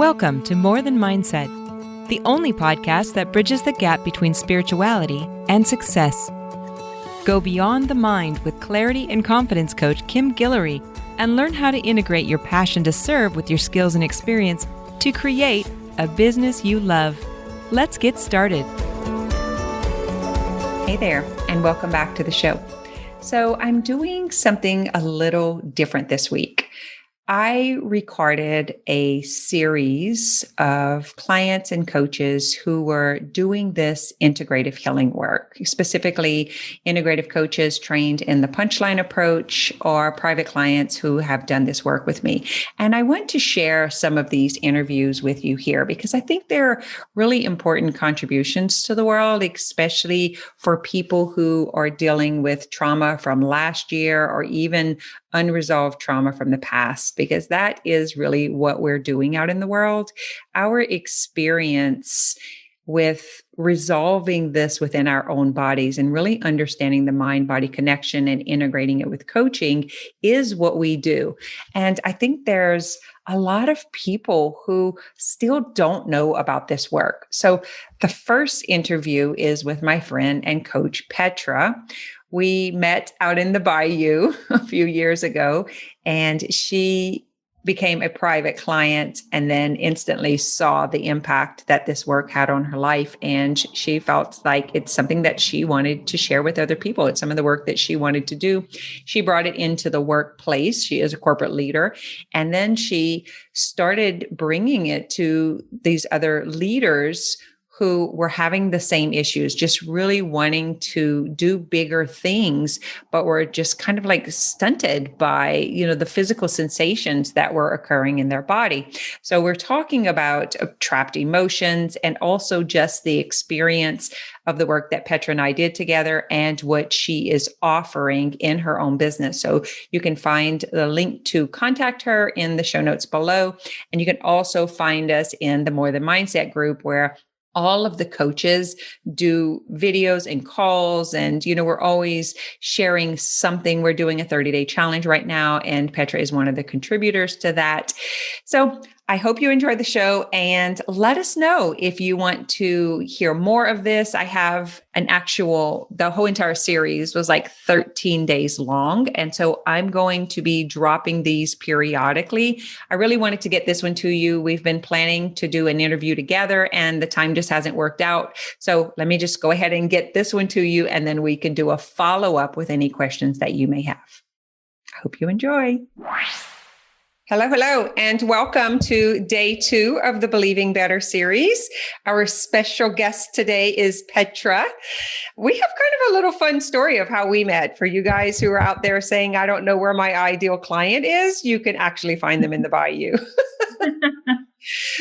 Welcome to More Than Mindset, the only podcast that bridges the gap between spirituality and success. Go beyond the mind with clarity and confidence coach Kim Guillory and learn how to integrate your passion to serve with your skills and experience to create a business you love. Let's get started. Hey there, and welcome back to the show. So I'm doing something a little different this week. I recorded a series of clients and coaches who were doing this integrative healing work, specifically integrative coaches trained in the punchline approach or private clients who have done this work with me. And I want to share some of these interviews with you here because I think they're really important contributions to the world, especially for people who are dealing with trauma from last year or even unresolved trauma from the past, because that is really what we're doing out in the world. Our experience with resolving this within our own bodies and really understanding the mind-body connection and integrating it with coaching is what we do. And I think there's a lot of people who still don't know about this work. So the first interview is with my friend and coach, Petra. We met out in the bayou a few years ago, and she became a private client and then instantly saw the impact that this work had on her life. And she felt like it's something that she wanted to share with other people. It's some of the work that she wanted to do. She brought it into the workplace. She is a corporate leader. And then she started bringing it to these other leaders who were having the same issues, just really wanting to do bigger things, but were just kind of like stunted by, the physical sensations that were occurring in their body. So we're talking about trapped emotions and also just the experience of the work that Petra and I did together and what she is offering in her own business. So you can find the link to contact her in the show notes below. And you can also find us in the More Than Mindset group, where all of the coaches do videos and calls. And, we're always sharing something. We're doing a 30-day challenge right now, and Petra is one of the contributors to that. So I hope you enjoyed the show, and let us know if you want to hear more of this. I have the whole entire series was like 13 days long. And so I'm going to be dropping these periodically. I really wanted to get this one to you. We've been planning to do an interview together and the time just hasn't worked out. So let me just go ahead and get this one to you, and then we can do a follow-up with any questions that you may have. I hope you enjoy. Hello, and welcome to day 2 of the Believing Better series. Our special guest today is Petra. We have kind of a little fun story of how we met. For you guys who are out there saying, I don't know where my ideal client is, you can actually find them in the bayou.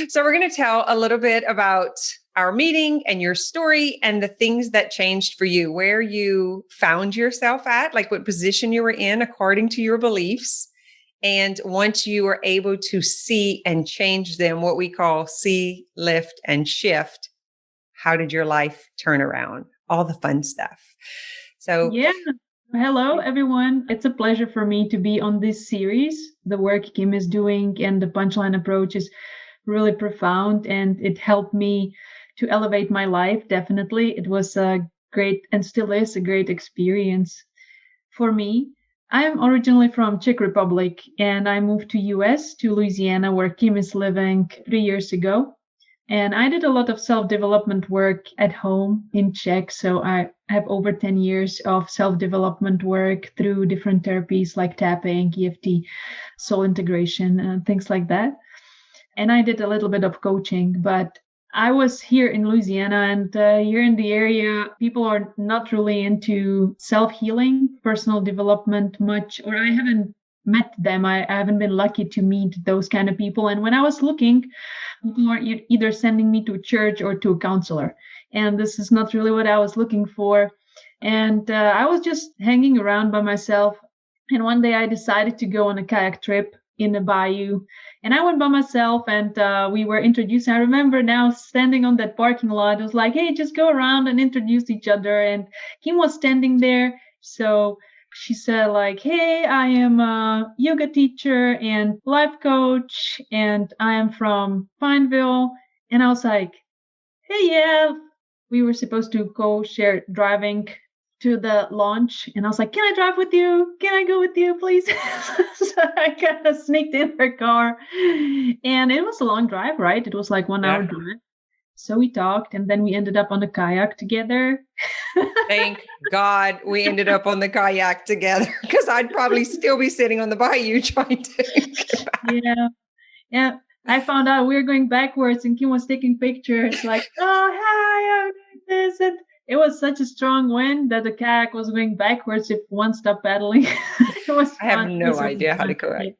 So we're going to tell a little bit about our meeting and your story and the things that changed for you, where you found yourself at, like what position you were in according to your beliefs. And once you were able to see and change them, what we call see, lift, and shift, how did your life turn around? All the fun stuff. So, yeah. Hello, everyone. It's a pleasure for me to be on this series. The work Kim is doing and the punchline approach is really profound, and it helped me to elevate my life. Definitely. It was a great, and still is a great experience for me. I'm originally from Czech Republic, and I moved to US, to Louisiana, where Kim is living 3 years ago. And I did a lot of self-development work at home in Czech. So I have over 10 years of self-development work through different therapies like tapping, EFT, soul integration, and things like that. And I did a little bit of coaching, but I was here in Louisiana, and here in the area, people are not really into self-healing, personal development much, or I haven't met them. I haven't been lucky to meet those kind of people. And when I was looking, people were either sending me to a church or to a counselor. And this is not really what I was looking for. And I was just hanging around by myself. And one day I decided to go on a kayak trip in the bayou. And I went by myself, and we were introduced. I remember now standing on that parking lot. It was like, hey, just go around and introduce each other. And Kim was standing there. So she said like, hey, I am a yoga teacher and life coach, and I am from Pineville. And I was like, hey, yeah, we were supposed to go share driving to the launch. And I was like, can I drive with you? Can I go with you, please? So I kind of sneaked in her car. And it was a long drive, right? It was like 1 hour drive. So we talked, and then we ended up on a kayak together. Thank God we ended up on the kayak together, because I'd probably still be sitting on the bayou trying to get back. Yeah. I found out we were going backwards, and Kim was taking pictures like, oh, hi, I'm doing this. And it was such a strong wind that the kayak was going backwards if one stopped paddling. It was I have no idea how to kayak.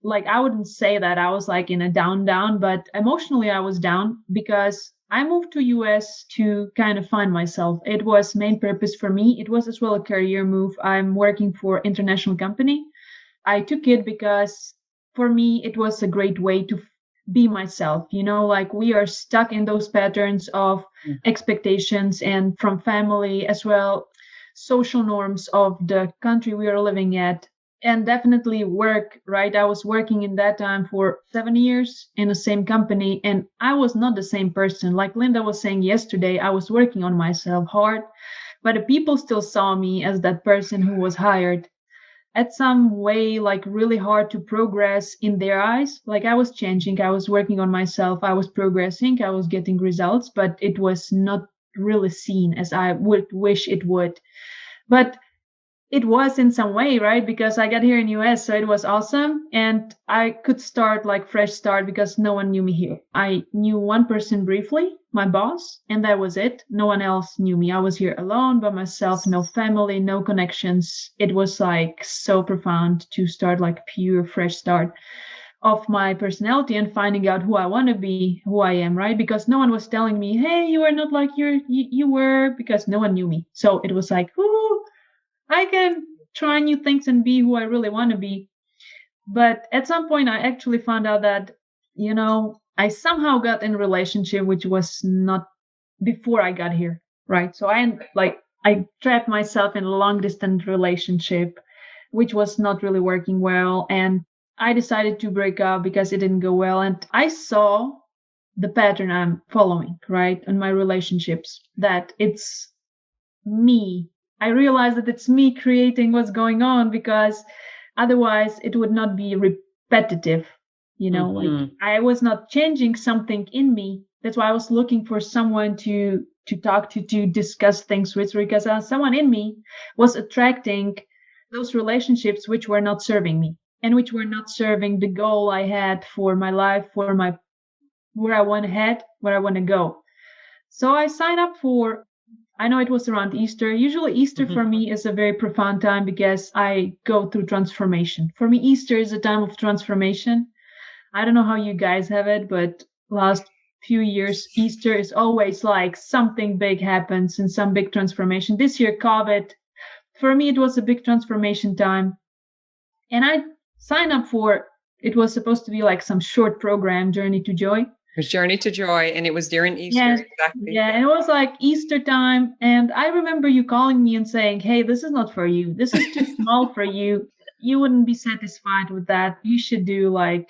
Like, I wouldn't say that I was like in a down, but emotionally I was down because I moved to US to kind of find myself. It was main purpose for me. It was as well a career move. I'm working for international company. I took it because for me, it was a great way to be myself. Like we are stuck in those patterns of expectations and from family as well, social norms of the country we are living at. And definitely work, right? I was working in that time for 7 years in the same company, and I was not the same person. Like Linda was saying yesterday, I was working on myself hard, but the people still saw me as that person who was hired at some way, like really hard to progress in their eyes. Like I was changing, I was working on myself, I was progressing, I was getting results, but it was not really seen as I would wish it would. But it was in some way, right? Because I got here in US, so it was awesome. And I could start like fresh start because no one knew me here. I knew one person briefly, my boss, and that was it. No one else knew me. I was here alone by myself, no family, no connections. It was like so profound to start like pure fresh start of my personality and finding out who I want to be, who I am, right? Because no one was telling me, hey, you are not like you were, because no one knew me. So it was like, ooh, I can try new things and be who I really want to be. But at some point, I actually found out that, I somehow got in a relationship which was not before I got here, right? So I trapped myself in a long distance relationship, which was not really working well. And I decided to break up because it didn't go well. And I saw the pattern I'm following, right, in my relationships, that it's me. I realized that it's me creating what's going on, because otherwise it would not be repetitive. Like I was not changing something in me. That's why I was looking for someone to talk to discuss things with, because someone in me was attracting those relationships which were not serving me and which were not serving the goal I had for my life, for my where I want to head, where I want to go. So I signed up for, I know it was around Easter. Usually Easter for me is a very profound time because I go through transformation. For me, Easter is a time of transformation. I don't know how you guys have it, but last few years, Easter is always like something big happens and some big transformation. This year, COVID, for me, it was a big transformation time. And I signed up for, it was supposed to be like some short program, Journey to Joy. It was Journey to Joy, and it was during Easter. Yes, exactly. Yeah, and it was like Easter time. And I remember you calling me and saying, hey, this is not for you. This is too small for you. You wouldn't be satisfied with that. You should do like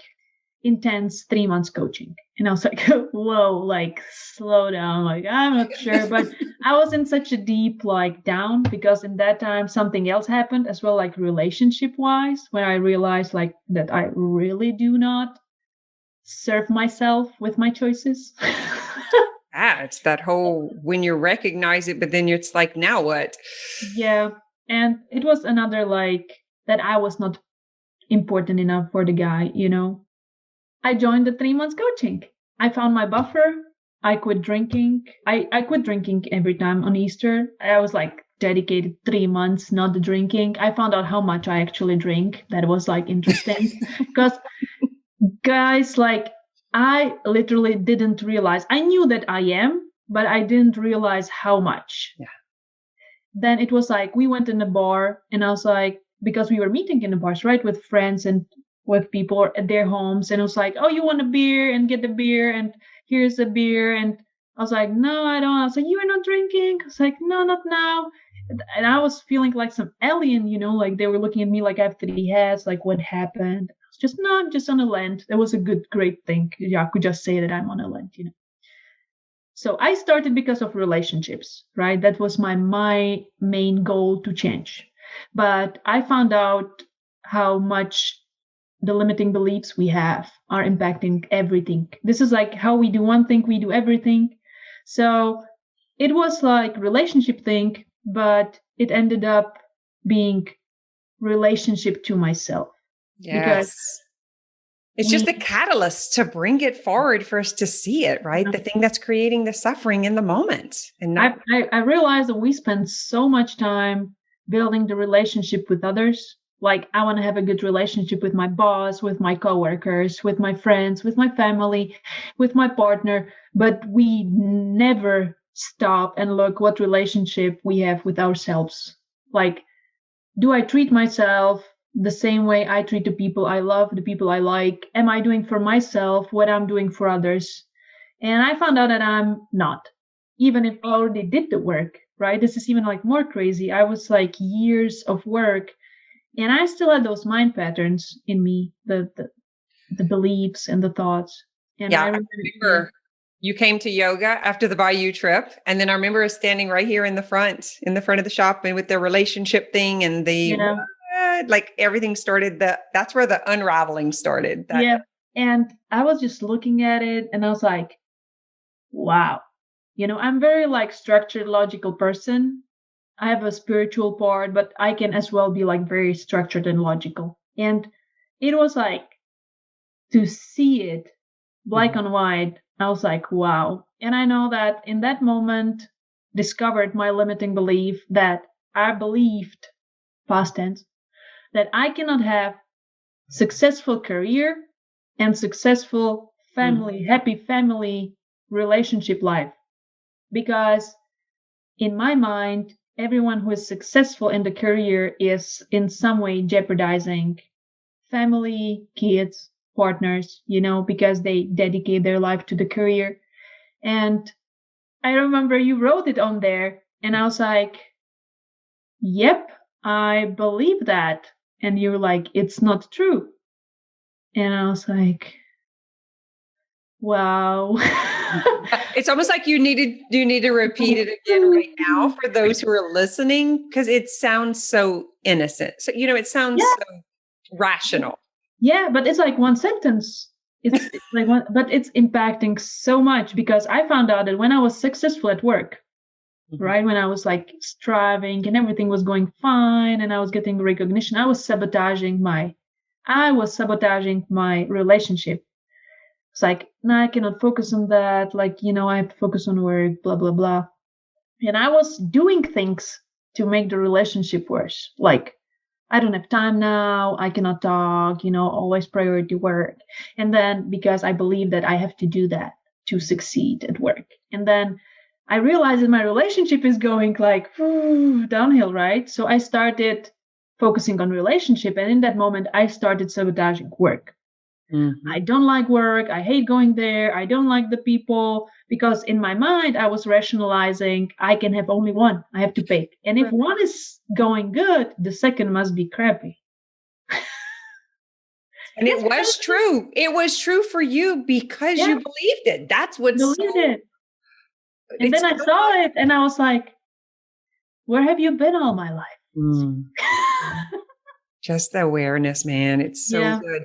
intense 3 months coaching. And I was like, whoa, like slow down. Like, I'm not sure. But I was in such a deep like down, because in that time something else happened as well, like relationship wise, where I realized like that I really do not serve myself with my choices. It's that whole, when you recognize it, but then it's like, now what? Yeah. And it was another like that I was not important enough for the guy, I joined the 3 months coaching. I found my buffer. I quit drinking. I quit drinking every time on Easter. I was like dedicated 3 months not drinking. I found out how much I actually drink. That was like interesting because guys, like I literally didn't realize. I knew that I am, but I didn't realize how much. Yeah. Then it was like we went in a bar, and I was like, because we were meeting in the bars, right, with friends and with people at their homes, and it was like, oh, you want a beer, and get the beer, and here's a beer, and I was like, no, I don't. I was like, you are not drinking? I was like, no, not now. And I was feeling like some alien, like they were looking at me like I have 3 heads, like what happened? I was just, no, I'm just on a land. That was a great thing. Yeah, I could just say that I'm on a land. So I started because of relationships, right? That was my main goal to change. But I found out how much the limiting beliefs we have are impacting everything. This is like how we do one thing, we do everything. So it was like relationship thing, but it ended up being relationship to myself. Yes. It's just the catalyst to bring it forward for us to see it, right? The thing that's creating the suffering in the moment. And I realized that we spend so much time building the relationship with others. Like I want to have a good relationship with my boss, with my coworkers, with my friends, with my family, with my partner. But we never stop and look what relationship we have with ourselves. Like, do I treat myself the same way I treat the people I love, the people I like? Am I doing for myself what I'm doing for others? And I found out that I'm not, even if I already did the work, right? This is even like more crazy. I was like years of work and I still had those mind patterns in me, the beliefs and the thoughts. And I remember you came to yoga after the Bayou trip. And then I remember us standing right here in the front of the shop and with the relationship thing and like everything started. That's where the unraveling started. And I was just looking at it and I was like, wow, I'm very like structured, logical person. I have a spiritual part, but I can as well be like very structured and logical. And it was like to see it black on white. I was like, wow. And I know that in that moment, discovered my limiting belief that I believed, past tense, that I cannot have successful career and successful family, happy family relationship life. Because in my mind, everyone who is successful in the career is in some way jeopardizing family, kids, partners, because they dedicate their life to the career. And I remember you wrote it on there and I was like, yep, I believe that. And you're like, it's not true. And I was like, wow. It's almost like you need to repeat it again right now for those who are listening, because it sounds so innocent. So, it sounds so rational. Yeah, but it's like one sentence. It's like one, but it's impacting so much because I found out that when I was successful at work, right, when I was like striving and everything was going fine and I was getting recognition, I was sabotaging my relationship. It's like, no, I cannot focus on that. Like, I have to focus on work, blah, blah, blah. And I was doing things to make the relationship worse. Like, I don't have time now. I cannot talk, always priority work. And then because I believe that I have to do that to succeed at work. And then I realized that my relationship is going like downhill, right? So I started focusing on relationship. And in that moment, I started sabotaging work. I don't like work. I hate going there. I don't like the people because in my mind, I was rationalizing I can have only one. I have to pick. And if one is going good, the second must be crappy. And it was true. It was true for you because you believed it. That's what's believed it. And then I saw it and I was like, where have you been all my life? Just the awareness, man. It's so good.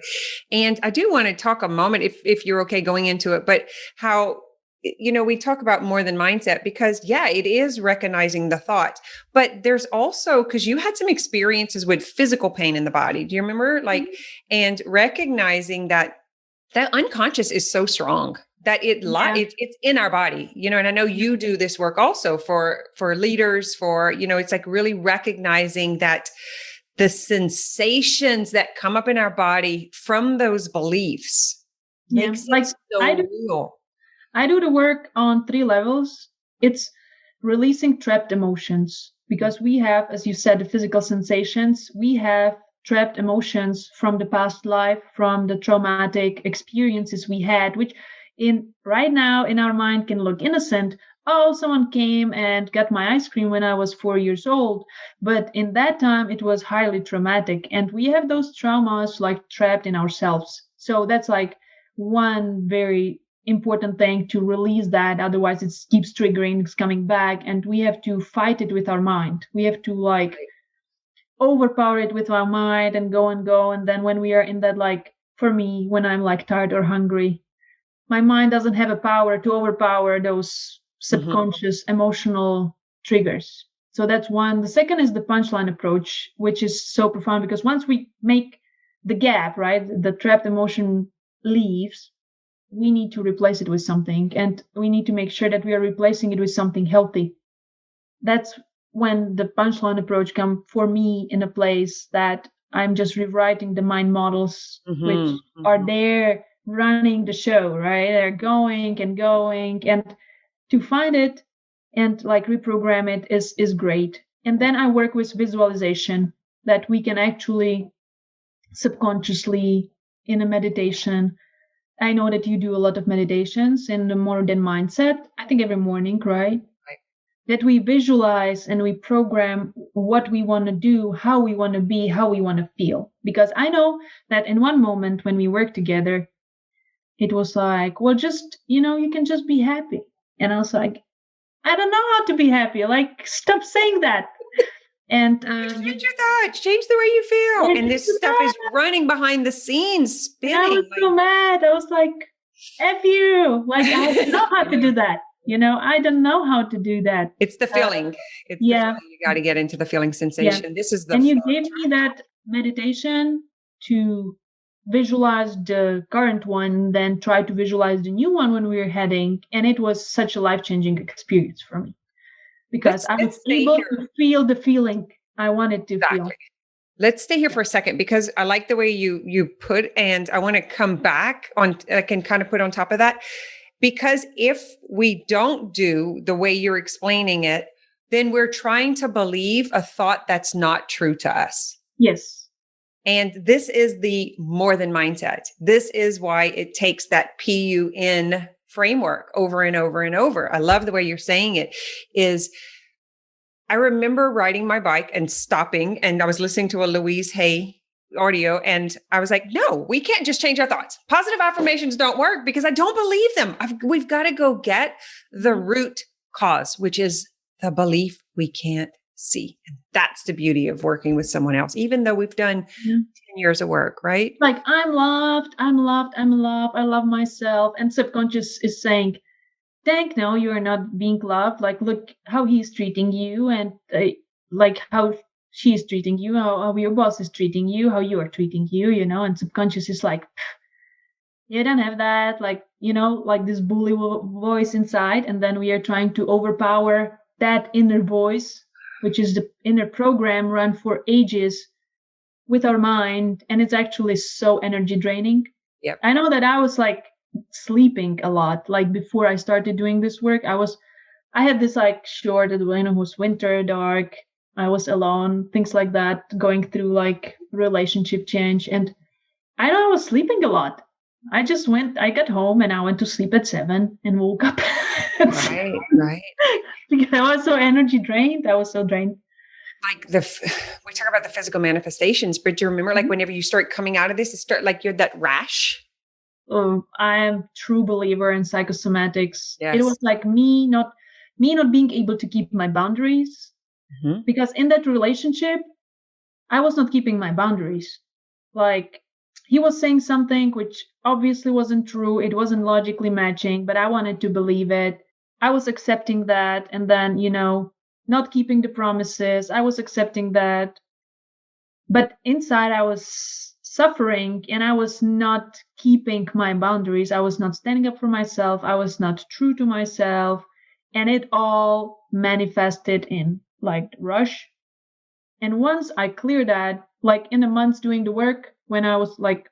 And I do want to talk a moment, if you're okay going into it, but how, we talk about more than mindset because it is recognizing the thought, but there's also, because you had some experiences with physical pain in the body. Do you remember? And recognizing that unconscious is so strong that it's in our body, and I know you do this work also for leaders, it's like really recognizing that the sensations that come up in our body from those beliefs makes it so real. I do the work on 3 levels. It's releasing trapped emotions because we have, as you said, the physical sensations. We have trapped emotions from the past life, from the traumatic experiences we had, which right now in our mind can look innocent, oh, someone came and got my ice cream when I was 4 years old. But in that time, it was highly traumatic. And we have those traumas like trapped in ourselves. So that's like one very important thing to release that. Otherwise, it keeps triggering, it's coming back. And we have to fight it with our mind. We have to like overpower it with our mind and go and go. And then when we are in that, like for me, when I'm like tired or hungry, my mind doesn't have a power to overpower those subconscious emotional triggers. So that's one. The second is the punchline approach, which is so profound because once we make the gap, right, the trapped emotion leaves, we need to replace it with something. And we need to make sure that we are replacing it with something healthy. That's when the punchline approach come for me in a place that I'm just rewriting the mind models, which are there running the show, right? They're going and going, and to find it and like reprogram it is great. And then I work with visualization that we can actually subconsciously in a meditation. I know that you do a lot of meditations in the modern mindset. I think every morning, right? That we visualize and we program what we want to do, how we want to be, how we want to feel. Because I know that in one moment when we work together, it was like, well, just, you can just be happy. And I was like, I don't know how to be happy. Like, stop saying that. And change your thoughts, change the way you feel. And this stuff is running behind the scenes, spinning. And I was so mad. I was like, F you. Like, I don't know how to do that. I don't know how to do that. It's the feeling. It's the feeling. You got to get into the feeling sensation. Yeah. This is the. And you gave me that meditation to visualize the current one, then try to visualize the new one when we were heading. And it was such a life-changing experience for me because I was able to feel the feeling I wanted to feel. Let's stay here for a second because I like the way you put, and I want to come back on, I can kind of put on top of that. Because if we don't do the way you're explaining it, then we're trying to believe a thought that's not true to us. Yes. And this is the more than mindset. This is why it takes that PUN framework over and over and over. I love the way you're saying it is, I remember riding my bike and stopping, and I was listening to a Louise Hay audio. And I was like, no, we can't just change our thoughts. Positive affirmations don't work because I don't believe them. We've got to go get the root cause, which is the belief we can't see. And that's the beauty of working with someone else, even though we've done 10 years of work, right? Like, I'm loved, I'm loved, I'm loved, I love myself. And subconscious is saying, Dank, no, you are not being loved. Like, look how he's treating you, and like how she's treating you, how your boss is treating you, how you are treating you, and subconscious is like, you don't have that, like, like this bully voice inside. And then we are trying to overpower that inner voice, which is the inner program run for ages with our mind. And it's actually so energy draining. Yep. I know that I was like sleeping a lot. Like before I started doing this work, I had this like short, it was winter, dark, I was alone, things like that, going through like relationship change. And I know I was sleeping a lot. I got home and I went to sleep at 7 and woke up. Right. Because I was so energy drained. I was so drained. Like we talk about the physical manifestations, but do you remember like whenever you start coming out of this, it start like you're that rash? I am true believer in psychosomatics. Yes. It was like me not being able to keep my boundaries. Because in that relationship, I was not keeping my boundaries. Like, he was saying something which obviously wasn't true. It wasn't logically matching, but I wanted to believe it. I was accepting that. And then, not keeping the promises. I was accepting that. But inside, I was suffering and I was not keeping my boundaries. I was not standing up for myself. I was not true to myself. And it all manifested in like rush. And once I cleared that, like in the months doing the work, when I was like,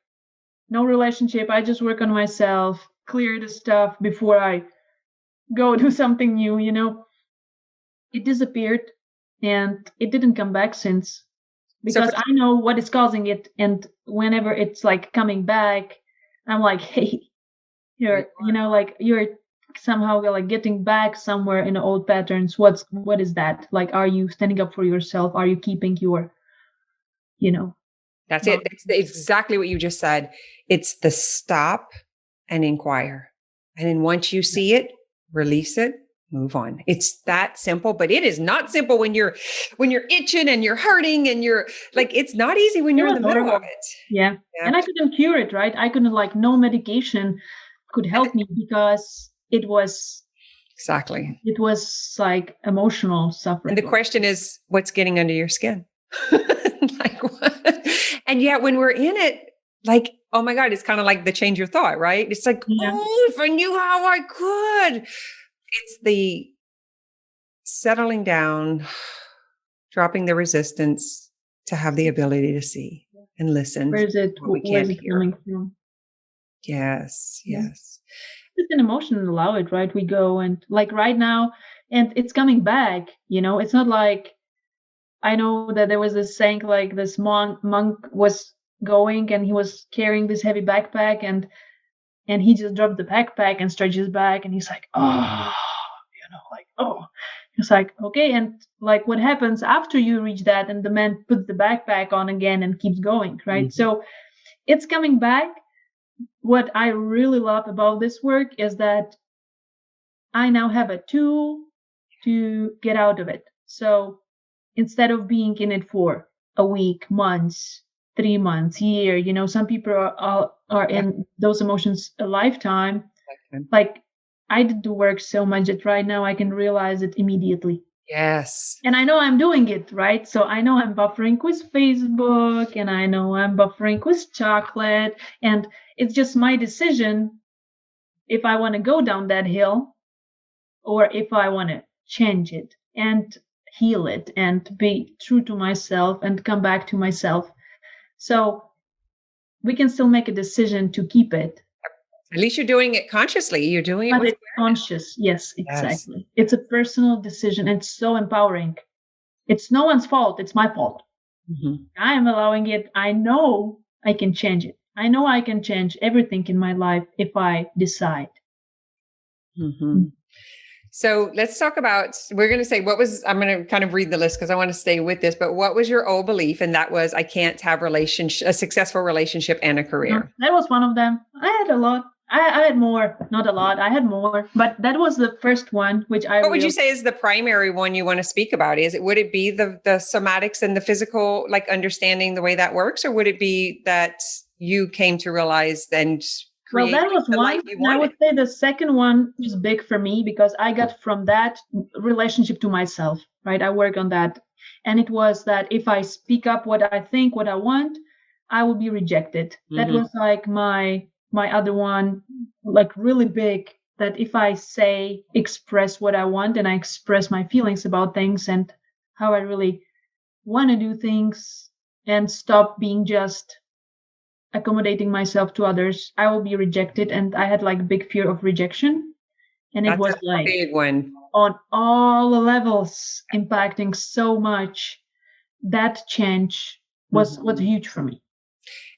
no relationship, I just work on myself, clear the stuff before I go do something new, it disappeared and it didn't come back since. Because I know what is causing it. And whenever it's like coming back, I'm like, hey, you're somehow like getting back somewhere in the old patterns. What is that? Like, are you standing up for yourself? Are you keeping your, That's it. It's exactly what you just said. It's the stop and inquire. And then once you see it, release it, move on. It's that simple, but it is not simple when you're itching and you're hurting and you're like, it's not easy when you're in the middle of it. Yeah. And I couldn't cure it, right? I couldn't like, no medication could help me because it was like emotional suffering. And the question is, what's getting under your skin? Like what? And yet when we're in it, like, oh my God, it's kind of like the change your thought, right? It's like, oh, if I knew how I could. It's the settling down, dropping the resistance to have the ability to see and listen. Where is it coming from? Yes. It's an emotion and allow it, right? We go and like right now, and it's coming back, it's not like, I know that there was this saying like this monk was going and he was carrying this heavy backpack and he just dropped the backpack and stretches back and he's like, oh, it's like, okay. And like what happens after you reach that and the man puts the backpack on again and keeps going, right? Mm-hmm. So it's coming back. What I really love about this work is that I now have a tool to get out of it. So instead of being in it for a week, months, 3 months, year, some people are in those emotions a lifetime. Like I did the work so much that right now I can realize it immediately. Yes. And I know I'm doing it, right? So I know I'm buffering with Facebook and I know I'm buffering with chocolate. And it's just my decision if I want to go down that hill or if I want to change it and heal it and be true to myself and come back to myself. So we can still make a decision to keep it. At least you're doing it consciously. You're doing it with conscious. Yes, exactly. Yes. It's a personal decision. It's so empowering. It's no one's fault. It's my fault. Mm-hmm. I am allowing it. I know I can change it. I know I can change everything in my life if I decide. Mm-hmm. So let's talk about, we're going to say, I'm going to kind of read the list because I want to stay with this, but what was your old belief? And that was, I can't have a successful relationship and a career. That was one of them. I had a lot. I had more, not a lot. I had more, but that was the first one, which What would you say is the primary one you want to speak about? Would it be the somatics and the physical, like understanding the way that works? Or would it be that you came to realize and create that was one. And I would say the second one is big for me because I got from that relationship to myself, right? I work on that. And it was that if I speak up what I think, what I want, I will be rejected. Mm-hmm. That was like my other one, like really big, that if I express what I want and I express my feelings about things and how I really want to do things and stop being just accommodating myself to others, I will be rejected. And I had like big fear of rejection. And it was like a big one on all the levels, impacting so much. That change was huge for me.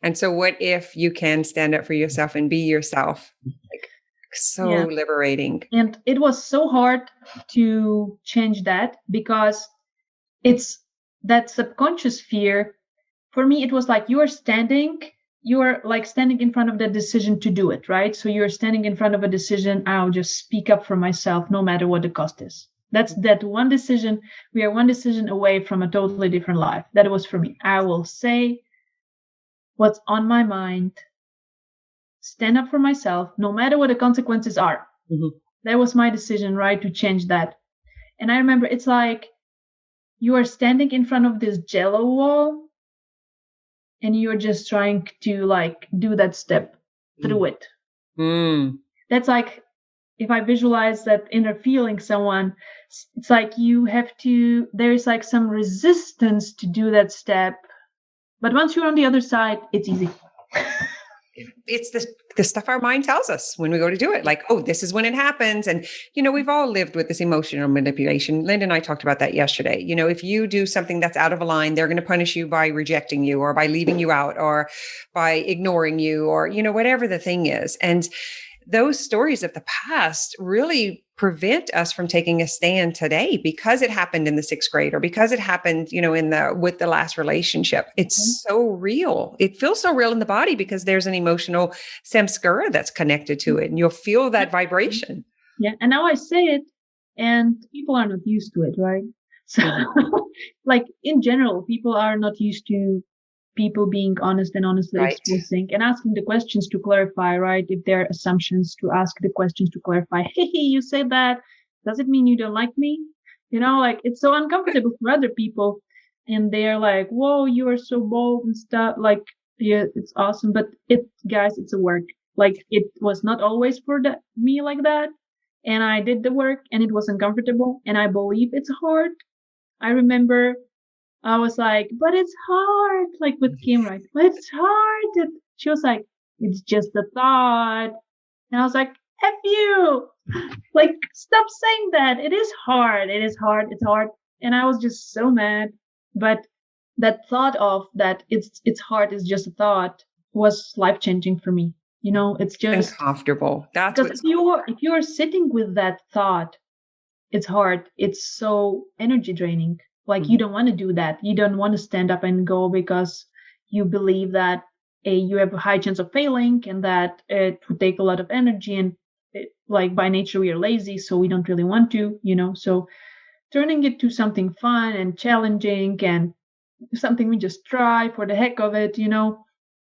And so what if you can stand up for yourself and be yourself? Like liberating. And it was so hard to change that because it's that subconscious fear. For me, it was like you're like standing in front of the decision to do it, right? So you're standing in front of a decision. I'll just speak up for myself no matter what the cost is. That's that one decision. We are one decision away from a totally different life. That was for me. I will say what's on my mind, stand up for myself, no matter what the consequences are. Mm-hmm. That was my decision, right, to change that. And I remember it's like you are standing in front of this jello wall and you're just trying to like do that step through it. Mm. That's like, if I visualize that inner feeling someone, it's like there's like some resistance to do that step. But once you're on the other side, it's easy. It's the stuff our mind tells us when we go to do it. Like, oh, this is when it happens. And, we've all lived with this emotional manipulation. Linda and I talked about that yesterday. If you do something that's out of a line, they're going to punish you by rejecting you or by leaving you out or by ignoring you or, whatever the thing is. And those stories of the past really prevent us from taking a stand today because it happened in the sixth grade or because it happened, with the last relationship. It's so real. It feels so real in the body because there's an emotional samskara that's connected to it, and you'll feel that vibration. Yeah. And now I say it and people are not used to it, right? So like in general, people are not used to people being honest and honestly exposing and asking the questions to clarify, right? If there are assumptions, to ask the questions to clarify. Hey, you said that. Does it mean you don't like me? Like it's so uncomfortable for other people. And they're like, whoa, you are so bold and stuff. Like, yeah, it's awesome. But guys, it's a work. Like it was not always for me like that. And I did the work and it was uncomfortable. And I believe it's hard. I remember I was like, but it's hard, like with Kim, right? But it's hard. She was like, it's just a thought. And I was like, F you. Like, stop saying that. It is hard. It is hard. It's hard. And I was just so mad. But that thought of that it's hard is just a thought was life changing for me. It's just uncomfortable. That's because if you are sitting with that thought, it's hard. It's so energy draining. Like you don't want to do that. You don't want to stand up and go because you believe that you have a high chance of failing and that it would take a lot of energy. And like by nature, we are lazy, so we don't really want to, So turning it to something fun and challenging and something we just try for the heck of it,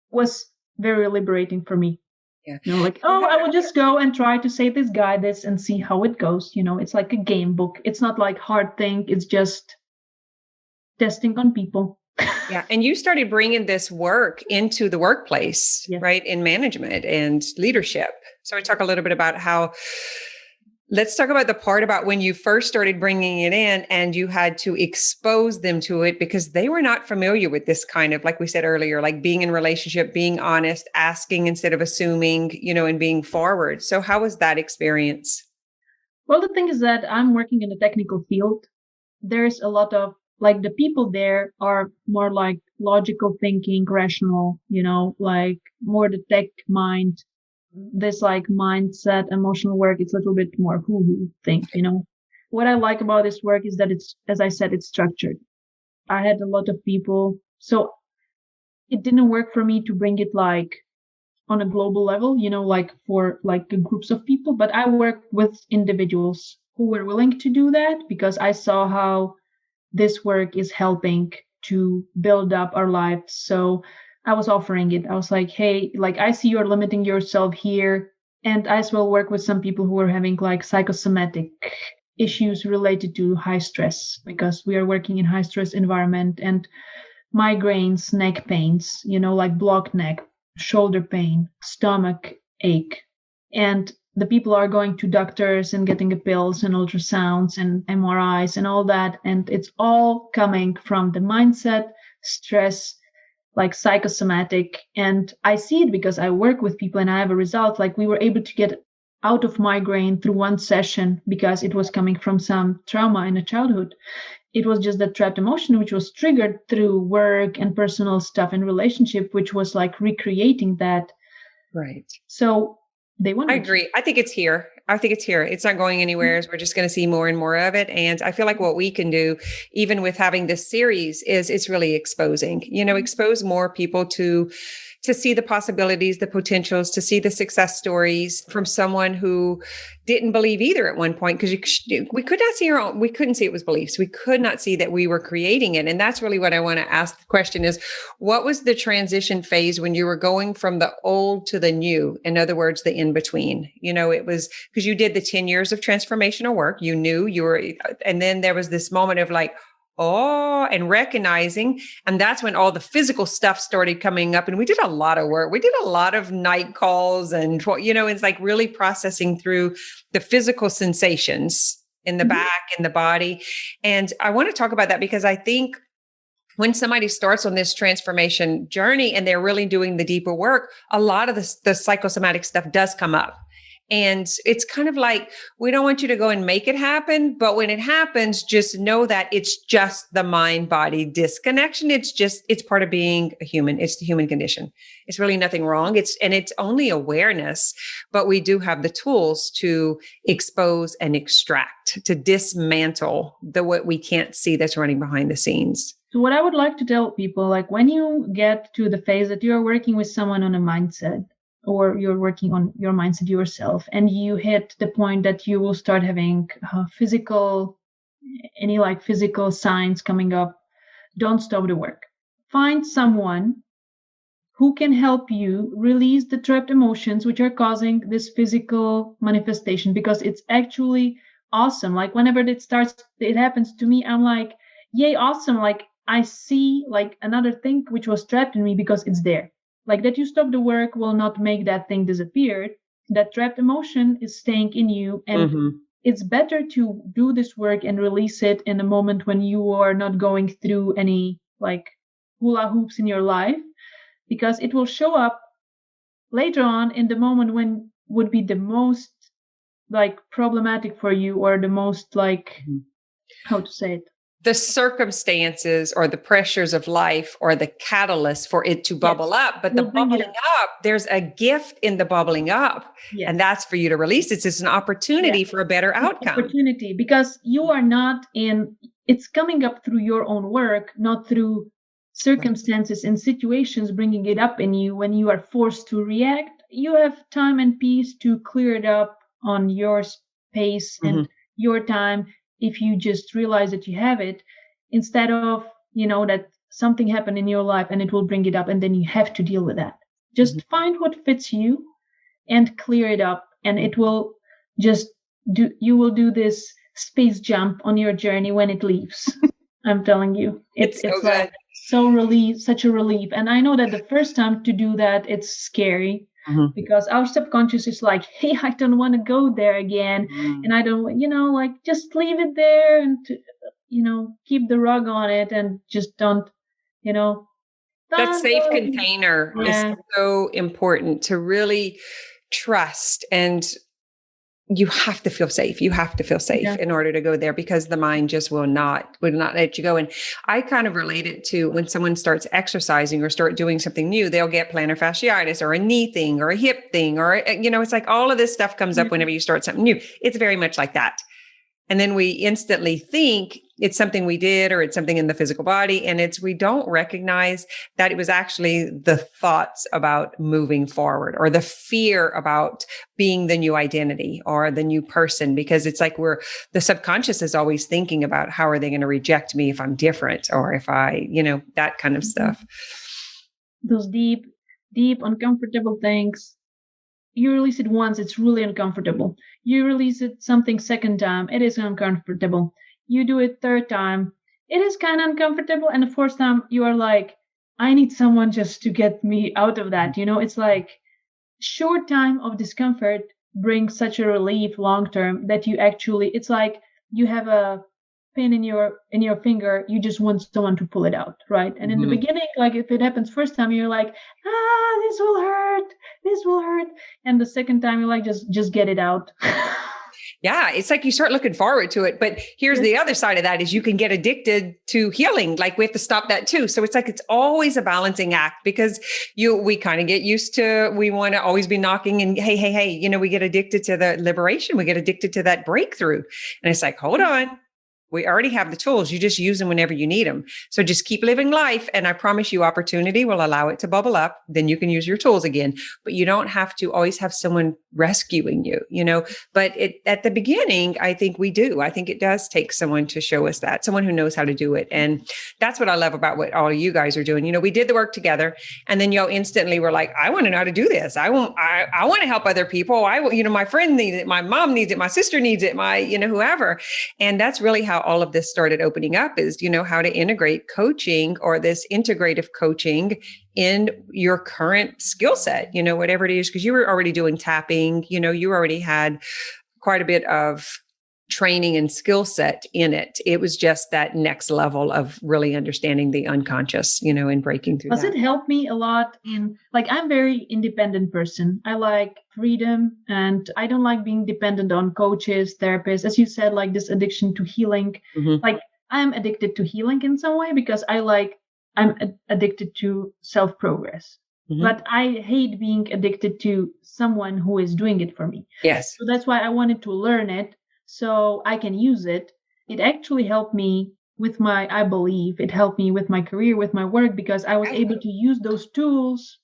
was very liberating for me. Yeah. Like, I will just go and try to say this guy this and see how it goes. It's like a game book. It's not like hard thing. It's just testing on people. Yeah. And you started bringing this work into the workplace, right? In management and leadership. So we talk a little bit about let's talk about the part about when you first started bringing it in and you had to expose them to it because they were not familiar with this kind of, like we said earlier, like being in relationship, being honest, asking instead of assuming, and being forward. So how was that experience? Well, the thing is that I'm working in the technical field. There's a lot of like the people there are more like logical thinking, rational, like more the tech mind. This like mindset, emotional work, it's a little bit more woo-woo thing, What I like about this work is that it's, as I said, it's structured. I had a lot of people, so it didn't work for me to bring it like on a global level, like for like groups of people, but I worked with individuals who were willing to do that because I saw how this work is helping to build up our lives. So I was offering it. I was like, hey, like I see you're limiting yourself here. And I as well work with some people who are having like psychosomatic issues related to high stress because we are working in high stress environment and migraines, neck pains, like blocked neck, shoulder pain, stomach ache. And the people are going to doctors and getting the pills and ultrasounds and MRIs and all that. And it's all coming from the mindset, stress, like psychosomatic. And I see it because I work with people and I have a result. Like we were able to get out of migraine through one session because it was coming from some trauma in a childhood. It was just that trapped emotion, which was triggered through work and personal stuff and relationship, which was like recreating that. Right. So they want. I agree. I think it's here. It's not going anywhere. We're just going to see more and more of it. And I feel like what we can do, even with having this series, is it's really exposing, expose more people to see the possibilities, the potentials, to see the success stories from someone who didn't believe either at one point, because we could not see we couldn't see it was beliefs. We could not see that we were creating it. And that's really what I want to ask the question is, what was the transition phase when you were going from the old to the new? In other words, the in-between, it was because you did the 10 years of transformational work. You knew you were, and then there was this moment of like, and recognizing. And that's when all the physical stuff started coming up. And we did a lot of work. We did a lot of night calls and, it's like really processing through the physical sensations in the back, in the body. And I want to talk about that because I think when somebody starts on this transformation journey and they're really doing the deeper work, a lot of the psychosomatic stuff does come up. And it's kind of like, we don't want you to go and make it happen. But when it happens, just know that it's just the mind body disconnection. It's part of being a human. It's the human condition. It's really nothing wrong. It's only awareness, but we do have the tools to expose and extract, to dismantle what we can't see that's running behind the scenes. So what I would like to tell people, like when you get to the phase that you're working with someone on a mindset, or you're working on your mindset yourself, and you hit the point that you will start having physical signs coming up, don't stop the work. Find someone who can help you release the trapped emotions which are causing this physical manifestation, because it's actually awesome. Like whenever it happens to me, I'm like, yay, awesome. Like I see like another thing which was trapped in me because it's there. Like that you stop the work will not make that thing disappear. That trapped emotion is staying in you. And it's better to do this work and release it in a moment when you are not going through any like hula hoops in your life, because it will show up later on in the moment when would be the most like problematic for you, or the most like, how to say it? The circumstances or the pressures of life or the catalyst for it to bubble up. But the bubbling up, there's a gift in the bubbling up. Yes. And that's for you to release. It's just an opportunity for a better outcome. Opportunity, because you are not it's coming up through your own work, not through circumstances and situations bringing it up in you. When you are forced to react, you have time and peace to clear it up on your pace and your time. If you just realize that you have it, instead of, that something happened in your life and it will bring it up and then you have to deal with that. Just find what fits you and clear it up. And it will you will do this space jump on your journey when it leaves. I'm telling you, it's so like such a relief. And I know that the first time to do that, it's scary. Because our subconscious is like, hey, I don't want to go there again. And I don't, like just leave it there and, keep the rug on it and just don't. That safe container is so important to really trust. And you have to feel safe. You have to feel safe in order to go there, because the mind just will not let you go. And I kind of relate it to when someone starts exercising or start doing something new, they'll get plantar fasciitis or a knee thing or a hip thing, or, it's like all of this stuff comes up whenever you start something new. It's very much like that. And then we instantly think it's something we did, or it's something in the physical body. And we don't recognize that it was actually the thoughts about moving forward, or the fear about being the new identity or the new person, because it's like the subconscious is always thinking about how are they going to reject me if I'm different, or if I, that kind of stuff. Those deep, uncomfortable things. You release it once, it's really uncomfortable. You release it something second time, it is uncomfortable. You do it third time, it is kind of uncomfortable. And the fourth time, you are like, I need someone just to get me out of that. It's like short time of discomfort brings such a relief long term that you actually, it's like you have a pin in your finger, you just want someone to pull it out, right? And in the beginning, like if it happens first time, you're like, this will hurt. And the second time, you're like, just get it out. Yeah, it's like you start looking forward to it. But here's the other side of that is you can get addicted to healing. Like we have to stop that too. So it's like it's always a balancing act, because we kind of get used to, we want to always be knocking and hey, we get addicted to the liberation. We get addicted to that breakthrough. And it's like, hold on. We already have the tools. You just use them whenever you need them. So just keep living life. And I promise you, opportunity will allow it to bubble up. Then you can use your tools again. But you don't have to always have someone rescuing you, But at the beginning, I think we do. I think it does take someone to show us that, someone who knows how to do it. And that's what I love about what all of you guys are doing. We did the work together, and then y'all instantly were like, I want to know how to do this. I want to help other people. My friend needs it. My mom needs it. My sister needs it. My, whoever. And that's really how all of this started opening up, is, how to integrate coaching, or this integrative coaching, in your current skill set, whatever it is, because you were already doing tapping, you already had quite a bit of training and skill set in it. It was just that next level of really understanding the unconscious, and breaking through Does that. it help me a lot in, like, I'm a very independent person. I like freedom and I don't like being dependent on coaches, therapists. As you said, like this addiction to healing, like I'm addicted to healing in some way because I'm addicted to self-progress. But I hate being addicted to someone who is doing it for me. Yes. So that's why I wanted to learn it so I can use it. It actually helped me I believe it helped me with my career, with my work, because I was able to use those tools.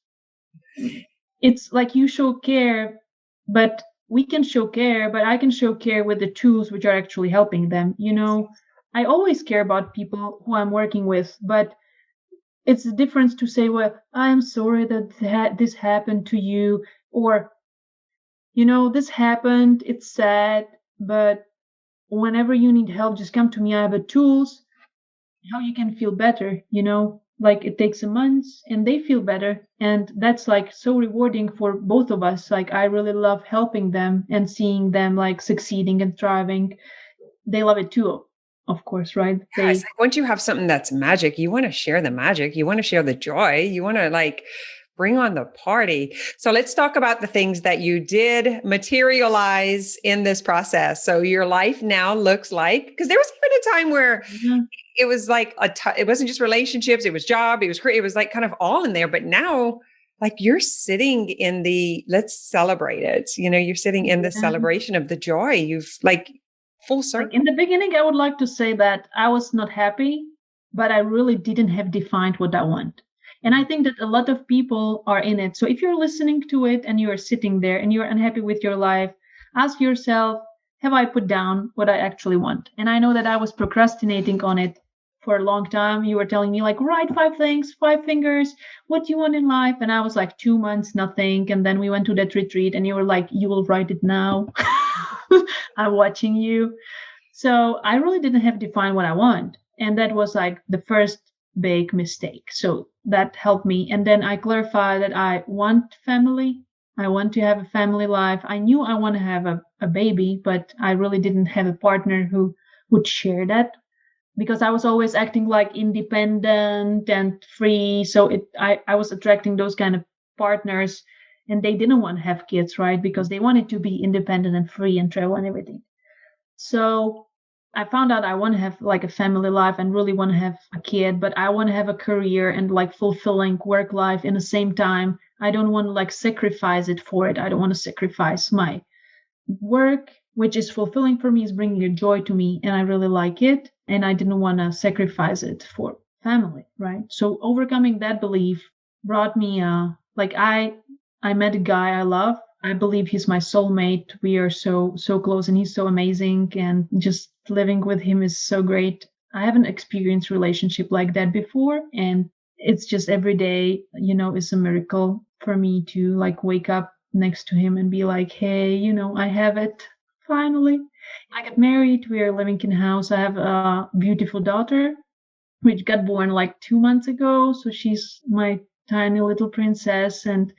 It's like you show care, but we can show care, but I can show care with the tools which are actually helping them. I always care about people who I'm working with, but it's a difference to say, well, I'm sorry that this happened to you, or, this happened, it's sad, but whenever you need help, just come to me. I have the tools, how you can feel better, like it takes a month and they feel better. And that's like so rewarding for both of us. Like I really love helping them and seeing them like succeeding and thriving. They love it too, of course, right? Yeah, it's like once you have something that's magic, you want to share the magic, you want to share the joy, you want to like bring on the party. So let's talk about the things that you did materialize in this process. So your life now looks like, because there was even a time where it was like it wasn't just relationships, it was job, it was like kind of all in there. But now, like you're sitting in let's celebrate it. You're sitting in the celebration of the joy. You've like full circle. Like in the beginning, I would like to say that I was not happy, but I really didn't have defined what I want. And I think that a lot of people are in it. So if you're listening to it and you're sitting there and you're unhappy with your life, ask yourself, have I put down what I actually want? And I know that I was procrastinating on it for a long time. You were telling me like, write 5 things, 5 fingers, what do you want in life? And I was like 2 months, nothing. And then we went to that retreat and you were like, you will write it now. I'm watching you. So I really didn't have defined what I want. And that was like the first big mistake. So that helped me. And then I clarified that I want family. I want to have a family life. I knew I want to have a baby, but I really didn't have a partner who would share that because I was always acting like independent and free. So I was attracting those kind of partners and they didn't want to have kids, right? Because they wanted to be independent and free and travel and everything. So I found out I want to have like a family life and really want to have a kid, but I want to have a career and like fulfilling work life in the same time. I don't want to like sacrifice it for it. I don't want to sacrifice my work, which is fulfilling for me, is bringing a joy to me, and I really like it. And I didn't want to sacrifice it for family, right? So overcoming that belief brought me like I met a guy I love. I believe he's my soulmate. We are so close and he's so amazing, and just living with him is so great. I haven't experienced relationship like that before, and it's just every day, is a miracle for me to like wake up next to him and be like, hey, I have it finally. I got married. We are living in a house. I have a beautiful daughter, which got born like 2 months ago. So she's my tiny little princess and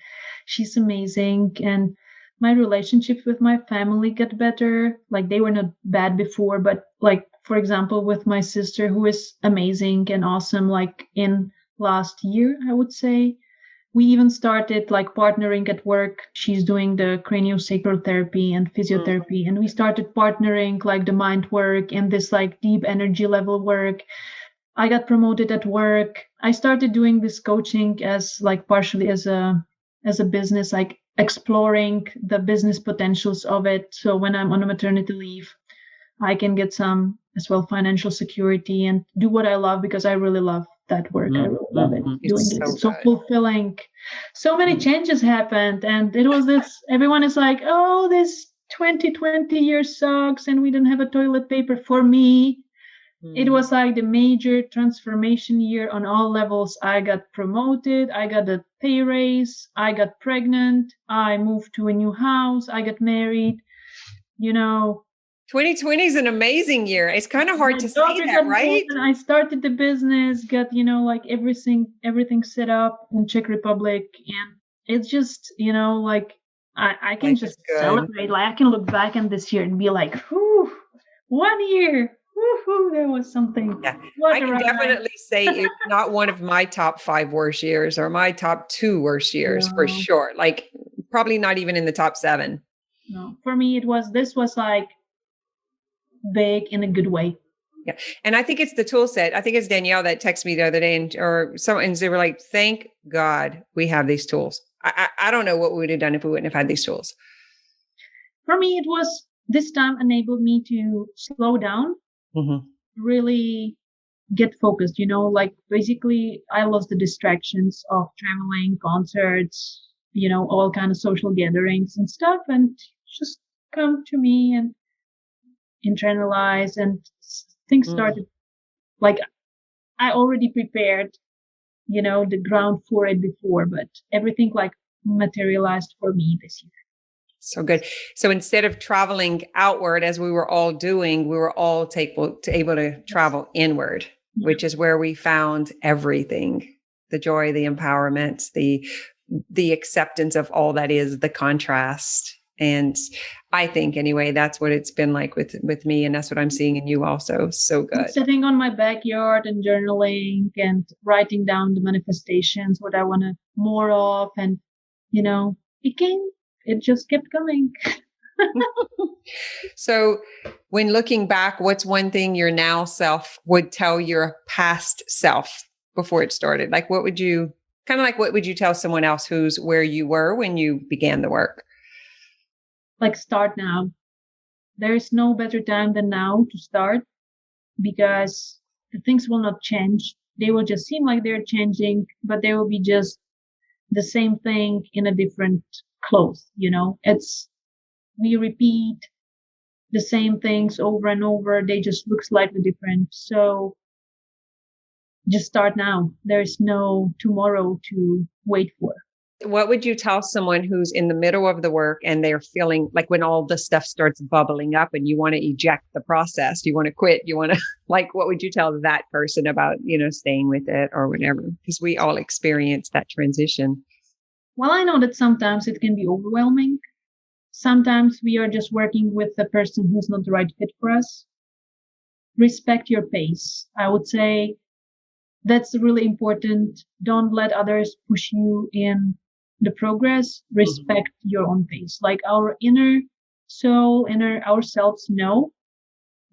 she's amazing. And my relationships with my family got better. Like they were not bad before, but like, for example, with my sister, who is amazing and awesome, like in last year, I would say, we even started like partnering at work. She's doing the craniosacral therapy and physiotherapy. And we started partnering like the mind work and this like deep energy level work. I got promoted at work. I started doing this coaching as like partially as a business, like exploring the business potentials of it. So when I'm on a maternity leave, I can get some as well financial security and do what I love, because I really love that work. I really love it. Doing it. It's so fulfilling. So many changes happened, and it was this, everyone is like, oh, this 2020 year sucks and we don't have a toilet paper. For me, it was like the major transformation year on all levels. I got promoted, I got a pay raise, I got pregnant, I moved to a new house, I got married, 2020 is an amazing year. It's kind of hard to say that, right? And I started the business, got, like everything set up in Czech Republic. And it's just, like, I can just celebrate. Like I can look back on this year and be like, whew, 1 year. Woohoo, that was something. Yeah. What I a can ride. definitely say it's not one of my top 5 worst years or my top 2 worst years for No, sure. Like probably not even in the top 7. no. For me, this was like big in a good way. Yeah. And I think it's the tool set. I think it's Danielle that texted me the other day and they were like, thank God we have these tools. I don't know what we would have done if we wouldn't have had these tools. For me, it was this time enabled me to slow down, really get focused, like basically I lost the distractions of traveling, concerts, all kind of social gatherings and stuff, and just come to me and internalize, and things started like I already prepared, the ground for it before, but everything like materialized for me this year. So good. So instead of traveling outward as we were all doing, we were all able to travel inward, which is where we found everything, the joy, the empowerment, the acceptance of all that is, the contrast. And I think anyway, that's what it's been like with me. And that's what I'm seeing in you also. So good. Sitting on my backyard and journaling and writing down the manifestations, what I want more of. And, it just kept coming. So when looking back, what's one thing your now self would tell your past self before it started? Like what would you tell someone else who's where you were when you began the work? Like start now. There is no better time than now to start, because the things will not change. They will just seem like they're changing, but they will be just the same thing in a different clothes. We repeat the same things over and over. They just look slightly different. So just start now. There's no tomorrow to wait for. What would you tell someone who's in the middle of the work and they're feeling like when all the stuff starts bubbling up and you want to eject the process, you want to quit, you want to what would you tell that person about, staying with it or whatever? Because we all experience that transition. Well, I know that sometimes it can be overwhelming. Sometimes we are just working with a person who's not the right fit for us. Respect your pace. I would say that's really important. Don't let others push you in the progress. Respect your own pace. Like our inner soul, ourselves know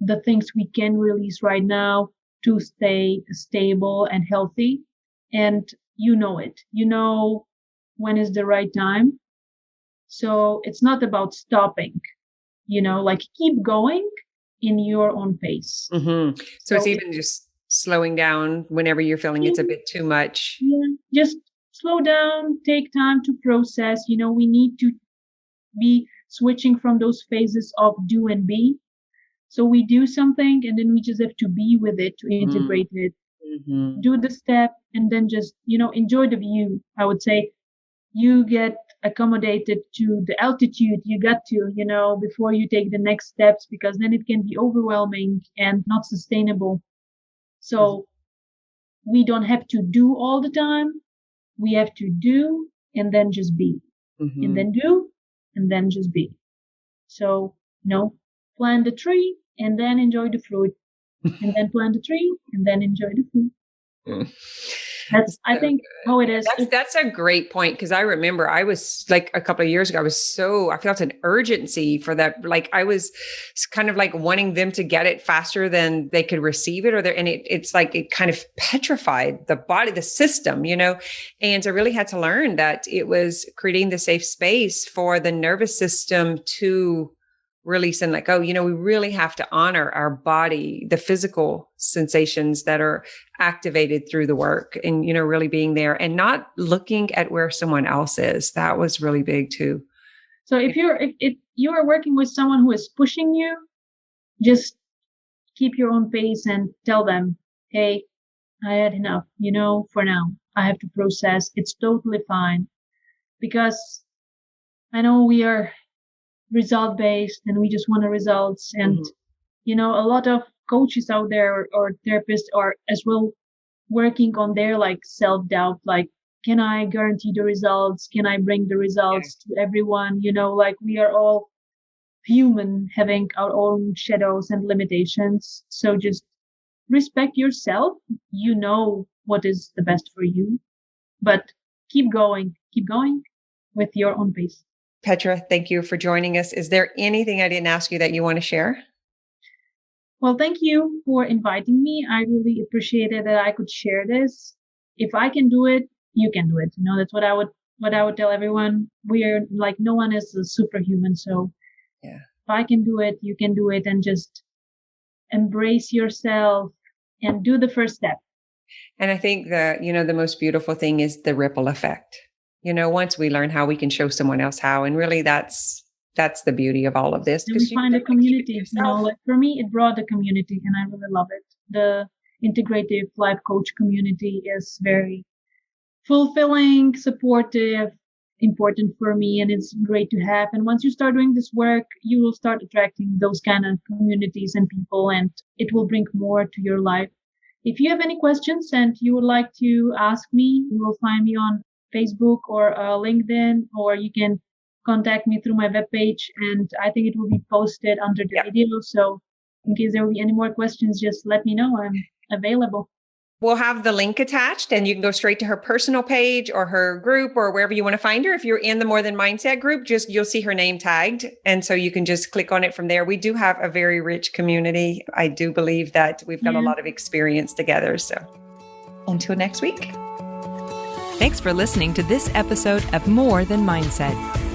the things we can release right now to stay stable and healthy. And you know it. You know when is the right time. So it's not about stopping, keep going in your own pace. So it's even just slowing down whenever you're feeling it's a bit too much. Yeah, just slow down, take time to process. We need to be switching from those phases of do and be. So we do something and then we just have to be with it, to integrate it, do the step, and then just, enjoy the view. I would say you get accommodated to the altitude you got to, before you take the next steps, because then it can be overwhelming and not sustainable. So we don't have to do all the time. We have to do and then just be, and then do and then just be. So, plant the tree and then enjoy the fruit, and then plant the tree and then enjoy the fruit. That's, I think, how it is. That's a great point. Because I remember I was like a couple of years ago, I felt an urgency for that. Like I was kind of like wanting them to get it faster than they could receive it, and it's like it kind of petrified the body, the system, and I really had to learn that it was creating the safe space for the nervous system to release and let go. We really have to honor our body, the physical sensations that are activated through the work, and, really being there and not looking at where someone else is. That was really big too. So if you are working with someone who is pushing you, just keep your own pace and tell them, hey, I had enough, for now. I have to process. It's totally fine. Because I know we are result based and we just want the results, and a lot of coaches out there or therapists are as well working on their self-doubt, can I guarantee the results, can I bring the results to everyone, we are all human, having our own shadows and limitations. So just respect yourself. You know what is the best for you, but keep going with your own pace. Petra, thank you for joining us. Is there anything I didn't ask you that you want to share? Well, thank you for inviting me. I really appreciated that I could share this. If I can do it, you can do it. That's what I would tell everyone. We're like, no one is a superhuman. So yeah, if I can do it, you can do it, and just embrace yourself and do the first step. And I think the most beautiful thing is the ripple effect. Once we learn how, we can show someone else how. And really that's the beauty of all of this. And we find a community, like for me, it brought a community, and I really love it. The integrative life coach community is very fulfilling, supportive, important for me, and it's great to have. And once you start doing this work, you will start attracting those kind of communities and people, and it will bring more to your life. If you have any questions and you would like to ask me, you will find me on Facebook or LinkedIn, or you can contact me through my webpage, and I think it will be posted under the video. So in case there will be any more questions, just let me know. I'm available. We'll have the link attached, and you can go straight to her personal page or her group or wherever you want to find her. If you're in the More Than Mindset group, you'll see her name tagged. And so you can just click on it from there. We do have a very rich community. I do believe that we've got a lot of experience together. So until next week. Thanks for listening to this episode of More Than Mindset.